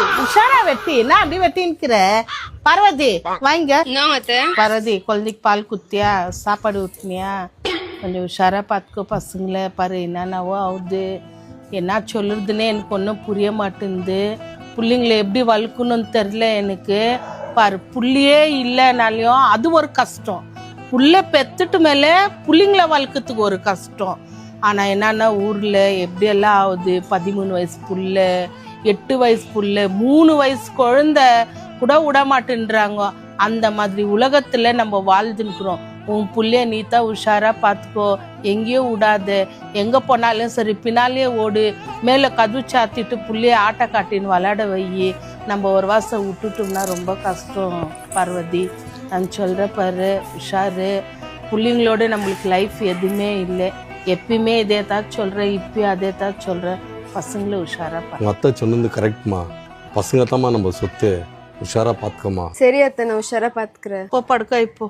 ஏய் உஷாரா வெட்டி என்ன அப்படி வெட்டி நிக்கிற? பார்வதி வாங்க. பார்வதி குழந்தைக்கு பால் குத்தியா, சாப்பாடு ஊத்துனியா? கொஞ்சம் உஷாரா பார்த்துக்கோ பசங்களை. பாரு என்னென்னவோ ஆகுது, என்ன சொல்லுறதுன்னே எனக்கு ஒன்றும் புரிய மாட்டேங்குது. பிள்ளைங்களை எப்படி வளர்க்கணும்னு தெரில எனக்கு. பாரு புள்ளியே இல்லைனாலையும் அது ஒரு கஷ்டம். புள்ள பெத்துட்டு மேலே பிள்ளைங்கள வளர்க்கறதுக்கு ஒரு கஷ்டம். ஆனால் என்னன்னா ஊரில் எப்படியெல்லாம் ஆகுது, 13 வயசு புள்ள, 8 வயசு புள்ள, 3 வயசு குழந்தை கூட விட மாட்டேன்றாங்க. அந்த மாதிரி உலகத்தில் நம்ம வாழ்ந்துருக்குறோம். உன் புள்ளைய நீ தான் உஷாராக பார்த்துக்கோ, எங்கேயும் விடாத. எங்கே போனாலும் சரி பின்னாலேயே ஓடு, மேலே கதவு சாத்திட்டு புள்ளைய ஆட்டை காட்டின்னு விளையாட வை. நம்ம ஒரு வாசம் விட்டுட்டோம்னா ரொம்ப கஷ்டம் பார்வதி. நான் சொல்கிறேன் பாரு உஷாரு. பிள்ளைங்களோட நம்மளுக்கு லைஃப் எதுவுமே இல்லை. எப்பயுமே இதே தான் சொல்கிறேன், இப்பயும் அதே தான் சொல்கிறேன். பசங்களை உஷாராக பாரு. உங்கள் அத்தை சொன்னது கரெக்ட்மா. பசங்க தாம்மா நம்ம சொத்து. உஷாராக பார்த்துக்கம்மா. சரி அத்தை, நான் உஷாரா பார்த்துக்கிறேன். போ படுக்க இப்போ.